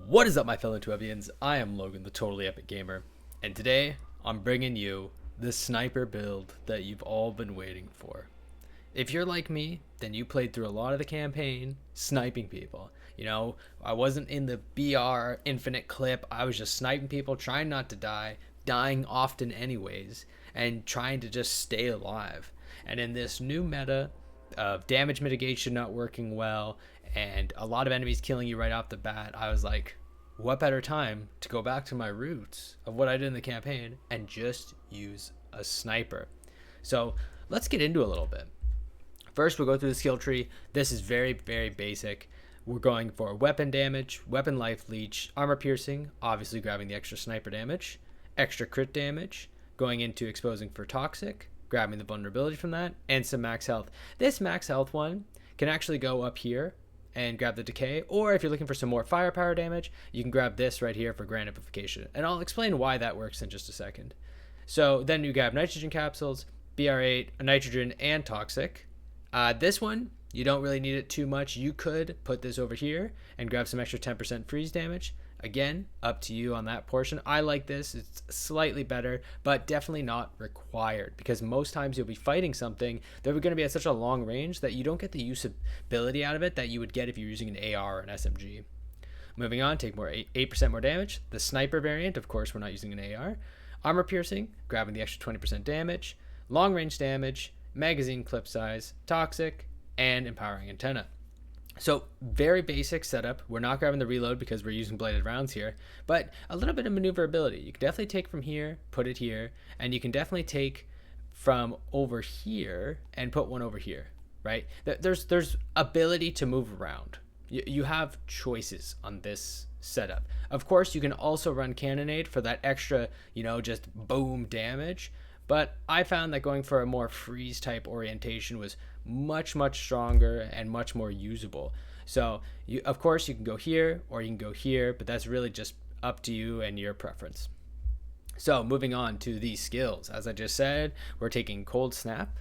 What is up, my fellow Twebians? I am Logan, the Totally Epic Gamer, and today I'm bringing you the sniper build that you've all been waiting for. If you're like me, then you played through a lot of the campaign sniping people. I wasn't in the BR infinite clip, I was just sniping people, trying not to die, dying often anyways, and trying to just stay alive. And in this new meta of damage mitigation not working well and a lot of enemies killing you right off the bat, I was like, what better time to go back to my roots of what I did in the campaign and just use a sniper. So let's get into a little bit. First, we'll go through the skill tree. This is very, very basic. We're going for weapon damage, weapon life leech, armor piercing, obviously grabbing the extra sniper damage, extra crit damage, going into exposing for toxic, grabbing the vulnerability from that, and some max health. This max health one can actually go up here and grab the decay, or if you're looking for some more firepower damage, you can grab this right here for grand amplification. And I'll explain why that works in just a second. So then you grab nitrogen capsules, BR8, a nitrogen, and toxic. This one, you don't really need it too much. You could put this over here and grab some extra 10% freeze damage. Again, up to you on that portion. I like this. It's slightly better, but definitely not required, because most times you'll be fighting something that are going to be at such a long range that you don't get the usability out of it that you would get if you're using an AR or an SMG. Moving on, take 8% more damage. The sniper variant, of course, we're not using an AR. Armor piercing, grabbing the extra 20% damage. Long range damage, magazine clip size, toxic, and empowering antenna. So very basic setup. We're not grabbing the reload because we're using bladed rounds here, but a little bit of maneuverability. You can definitely take from here, put it here, and you can definitely take from over here and put one over here, right? There's ability to move around. You have choices on this setup. Of course, you can also run cannonade for that extra, just boom damage. But I found that going for a more freeze type orientation was much stronger and much more usable. So of course you can go here or you can go here, but that's really just up to you and your preference. So moving on to these skills, as I just said, we're taking cold snap,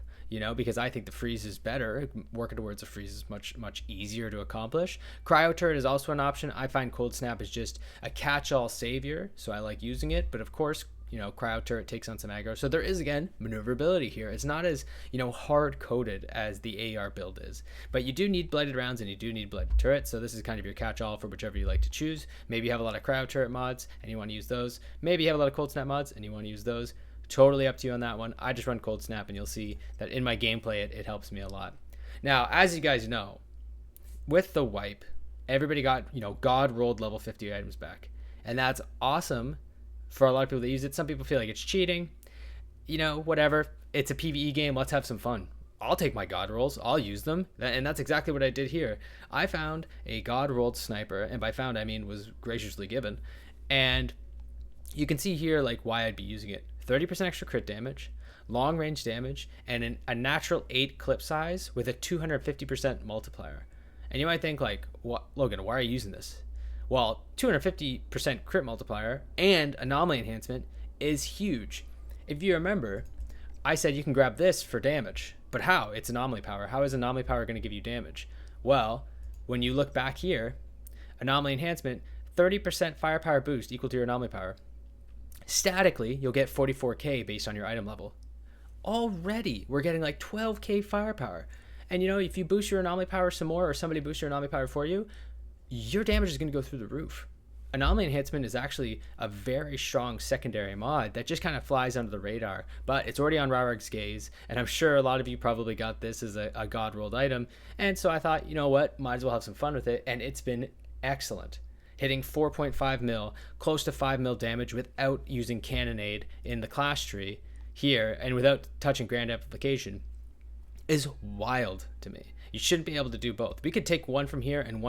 because I think the freeze is better. Working towards a freeze is much easier to accomplish. Cryo turret is also an option. I find cold snap is just a catch-all savior, so I like using it. But of course, cryo turret takes on some aggro. So there is, again, maneuverability here. It's not as, hard-coded as the AR build is. But you do need bladed rounds and you do need bladed turrets. So this is kind of your catch-all for whichever you like to choose. Maybe you have a lot of cryo turret mods and you want to use those. Maybe you have a lot of cold snap mods and you want to use those. Totally up to you on that one. I just run cold snap and you'll see that in my gameplay it helps me a lot. Now, as you guys know, with the wipe, everybody got, God rolled level 50 items back. And that's awesome for a lot of people that use it. Some people feel like it's cheating. Whatever. It's a PvE game. Let's have some fun. I'll take my God rolls. I'll use them. And that's exactly what I did here. I found a God rolled sniper. And by found, I mean was graciously given. And you can see here why I'd be using it. 30% extra crit damage, long range damage, and a natural 8 clip size with a 250% multiplier. And you might think what, Logan, why are you using this? Well, 250% crit multiplier and anomaly enhancement is huge. If you remember, I said you can grab this for damage, but how? It's anomaly power. How is anomaly power going to give you damage? Well, when you look back here, anomaly enhancement, 30% firepower boost equal to your anomaly power. Statically, you'll get 44k based on your item level. Already, we're getting 12k firepower. And if you boost your anomaly power some more, or somebody boosts your anomaly power for you, your damage is going to go through the roof. Anomaly enhancement is actually a very strong secondary mod that just kind of flies under the radar, but it's already on Rarag's gaze, and I'm sure a lot of you probably got this as a god rolled item. And so I thought, you know what, might as well have some fun with it, and it's been excellent. Hitting 4.5 mil, close to 5 mil damage without using cannonade in the class tree here, and without touching grand amplification, is wild to me. You shouldn't be able to do both. We could take one from here and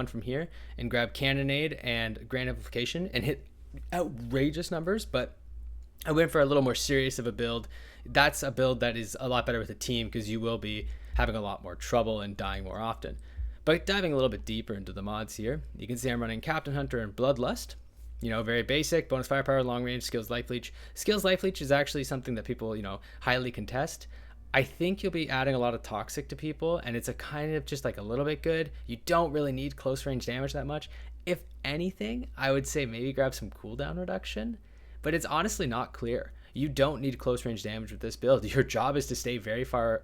grab cannonade and grand amplification and hit outrageous numbers, but I went for a little more serious of a build. That's a build that is a lot better with a team, because you will be having a lot more trouble and dying more often. But diving a little bit deeper into the mods here, you can see I'm running Captain Hunter and Bloodlust. Very basic, bonus firepower, long range, skills life leech. Skills life leech is actually something that people, highly contest. I think you'll be adding a lot of toxic to people, and it's a kind of just a little bit good. You don't really need close range damage that much, If anything, I would say maybe grab some cooldown reduction, but it's honestly not clear. You don't need close range damage with this build. Your job is to stay very far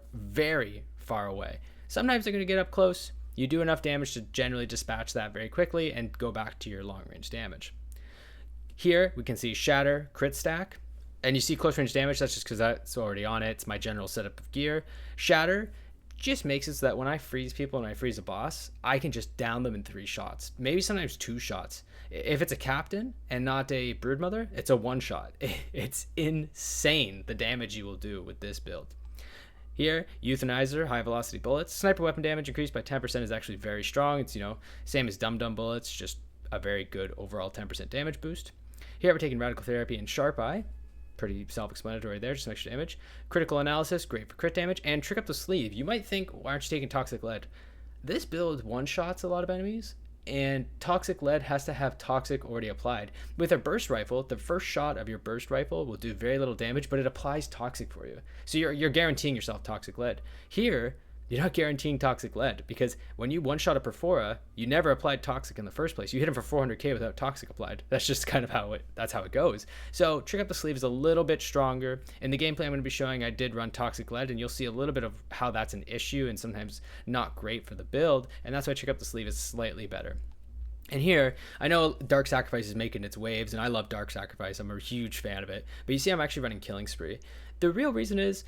away. Sometimes they're going to get up close. You do enough damage to generally dispatch that very quickly and go back to your long range damage. Here we can see Shatter, Crit Stack, and you see close range damage. That's just because that's already on it. It's my general setup of gear. Shatter just makes it so that when I freeze people and I freeze a boss, I can just down them in 3 shots, maybe sometimes 2 shots. If it's a captain and not a broodmother, it's a 1 shot. It's insane the damage you will do with this build. Here, Euthanizer, high velocity bullets. Sniper weapon damage increased by 10% is actually very strong. It's, same as Dum Dum bullets, just a very good overall 10% damage boost. Here we're taking Radical Therapy and Sharp Eye. Pretty self-explanatory there, just some extra damage. Critical Analysis, great for crit damage. And Trick Up the Sleeve. You might think, why aren't you taking Toxic Lead? This build one-shots a lot of enemies, and Toxic Lead has to have Toxic already applied. With a Burst Rifle, the first shot of your Burst Rifle will do very little damage, but it applies Toxic for you. So you're guaranteeing yourself Toxic Lead. Here, you're not guaranteeing Toxic Lead, because when you one-shot a Perfora, you never applied Toxic in the first place. You hit him for 400k without Toxic applied. That's just kind of how it goes. So Trick Up the Sleeve is a little bit stronger. In the gameplay I'm going to be showing, I did run Toxic Lead, and you'll see a little bit of how that's an issue and sometimes not great for the build, and that's why Trick Up the Sleeve is slightly better. And here, I know Dark Sacrifice is making its waves, and I love Dark Sacrifice. I'm a huge fan of it. But you see I'm actually running Killing Spree. The real reason is,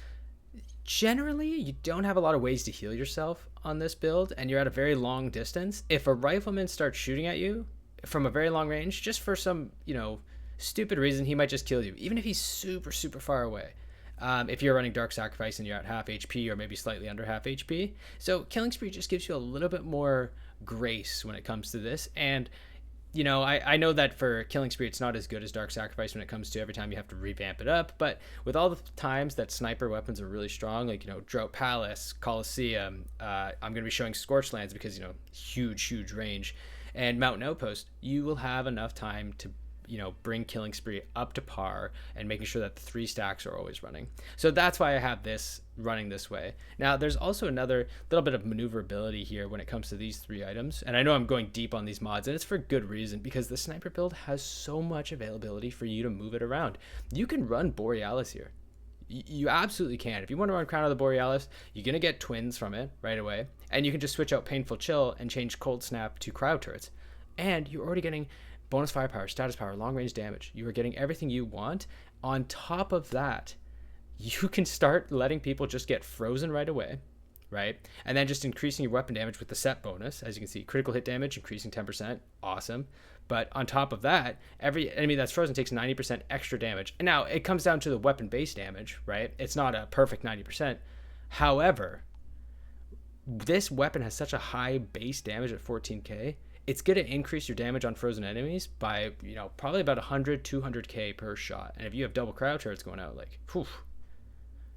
generally, you don't have a lot of ways to heal yourself on this build, and you're at a very long distance. If a rifleman starts shooting at you from a very long range, just for some, stupid reason, he might just kill you, even if he's super, super far away. If you're running Dark Sacrifice and you're at half HP or maybe slightly under half HP. So Killing Spree just gives you a little bit more grace when it comes to this. And I know that for Killing Spree, it's not as good as Dark Sacrifice when it comes to every time you have to revamp it up. But with all the times that sniper weapons are really strong, like, Drought Palace, Colosseum, I'm going to be showing Scorched Lands because, huge range, and Mountain Outpost, you will have enough time to bring Killing Spree up to par and making sure that the 3 stacks are always running. So that's why I have this running this way. Now, there's also another little bit of maneuverability here when it comes to these 3 items. And I know I'm going deep on these mods, and it's for good reason, because the sniper build has so much availability for you to move it around. You can run Borealis here. You absolutely can. If you want to run Crown of the Borealis, you're going to get twins from it right away. And you can just switch out Painful Chill and change Cold Snap to crowd turrets. And you're already getting bonus firepower, status power, long range damage. You are getting everything you want. On top of that, you can start letting people just get frozen right away, right? And then just increasing your weapon damage with the set bonus. As you can see, critical hit damage increasing 10%. Awesome. But on top of that, every enemy that's frozen takes 90% extra damage. And now it comes down to the weapon base damage, right? It's not a perfect 90%. However, this weapon has such a high base damage at 14k. It's going to increase your damage on frozen enemies by, probably about 100, 200k per shot. And if you have double crowd turrets going out, like, whew,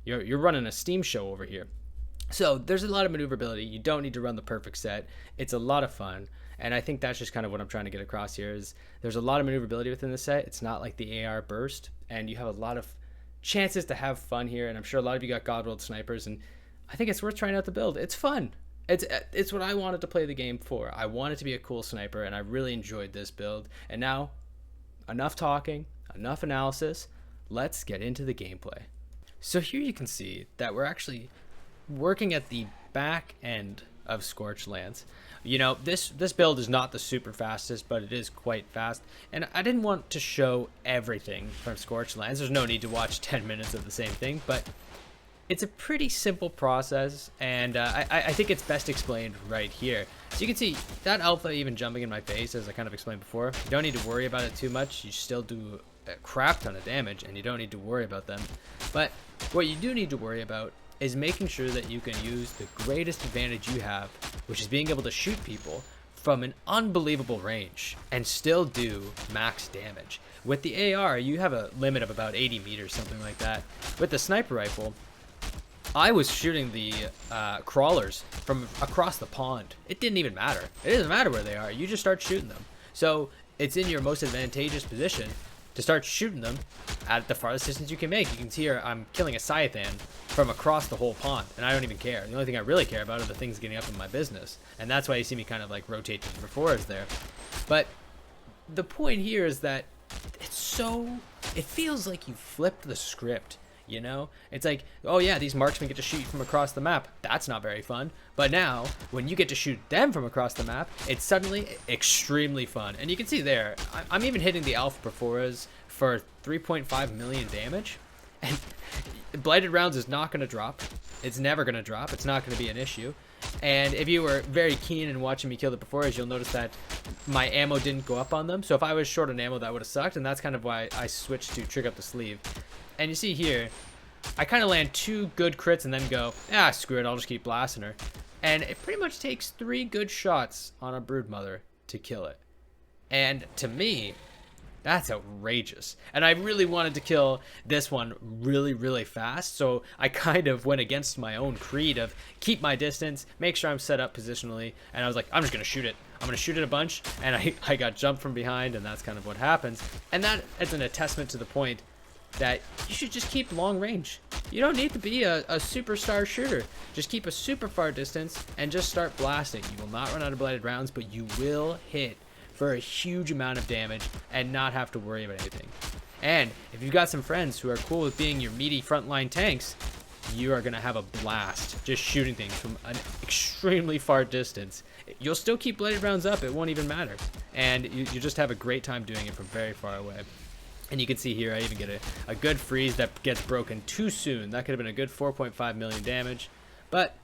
you're running a steam show over here. So there's a lot of maneuverability. You don't need to run the perfect set. It's a lot of fun. And I think that's just kind of what I'm trying to get across here is there's a lot of maneuverability within the set. It's not like the AR burst, and you have a lot of chances to have fun here. And I'm sure a lot of you got Godworld snipers, and I think it's worth trying out the build. It's fun. It's what I wanted to play the game for. I wanted to be a cool sniper, and I really enjoyed this build. And now, enough talking, enough analysis. Let's get into the gameplay. So here you can see that we're actually working at the back end of Scorched Lands. This build is not the super fastest, but it is quite fast. And I didn't want to show everything from Scorched Lands. There's no need to watch 10 minutes of the same thing, but it's a pretty simple process, and I think it's best explained right here. So you can see that alpha even jumping in my face, as I kind of explained before. You don't need to worry about it too much. You still do a crap ton of damage, and you don't need to worry about them. But what you do need to worry about is making sure that you can use the greatest advantage you have, which is being able to shoot people from an unbelievable range and still do max damage. With the AR, you have a limit of about 80 meters, something like that. With the sniper rifle, I was shooting the crawlers from across the pond. It didn't even matter. It doesn't matter where they are. You just start shooting them. So it's in your most advantageous position to start shooting them at the farthest distance you can make. You can see here I'm killing a Scythan from across the whole pond, and I don't even care. The only thing I really care about are the things getting up in my business, and that's why you see me kind of like rotate to the fours there. But the point here is that it feels like you flipped the script. You know, it's like, oh yeah, these marksmen get to shoot you from across the map. That's not very fun. But now, when you get to shoot them from across the map, it's suddenly extremely fun. And you can see there, I'm even hitting the Alpha Perforas for 3.5 million damage. And Blighted Rounds is not going to drop. It's never going to drop. It's not going to be an issue. And if you were very keen in watching me kill the Perforas, you'll notice that my ammo didn't go up on them. So if I was short on ammo, that would have sucked. And that's kind of why I switched to Trick Up the Sleeve. And you see here, I kind of land 2 good crits and then go, screw it, I'll just keep blasting her. And it pretty much takes 3 good shots on a Broodmother to kill it. And to me, that's outrageous. And I really wanted to kill this one really, really fast. So I kind of went against my own creed of keep my distance, make sure I'm set up positionally. And I was like, I'm just going to shoot it. I'm going to shoot it a bunch. And I got jumped from behind, and that's kind of what happens. And that is an attestment to the point that you should just keep long range. You don't need to be a superstar shooter. Just keep a super far distance and just start blasting. You will not run out of Blighted Rounds, but you will hit for a huge amount of damage and not have to worry about anything. And if you've got some friends who are cool with being your meaty frontline tanks, you are going to have a blast just shooting things from an extremely far distance. You'll still keep Blighted Rounds up. It won't even matter. And you just have a great time doing it from very far away. And you can see here, I even get a good freeze that gets broken too soon. That could have been a good 4.5 million damage. But,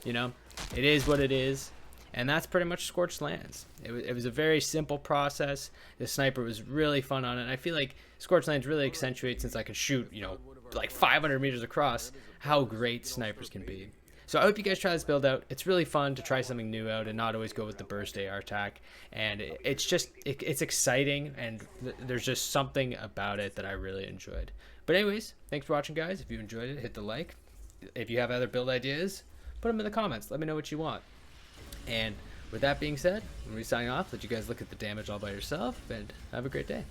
you know, it is what it is. And that's pretty much Scorched Lands. It was a very simple process. The sniper was really fun on it. And I feel like Scorched Lands really accentuates, since I can shoot, you know, like 500 meters across, how great snipers can be. So I hope you guys try this build out. It's really fun to try something new out and not always go with the burst AR attack. And it's just, it's exciting, and there's just something about it that I really enjoyed. But anyways, thanks for watching, guys. If you enjoyed it, hit the like. If you have other build ideas, put them in the comments. Let me know what you want. And with that being said, I'm going to be signing off. Let you guys look at the damage all by yourself, and have a great day.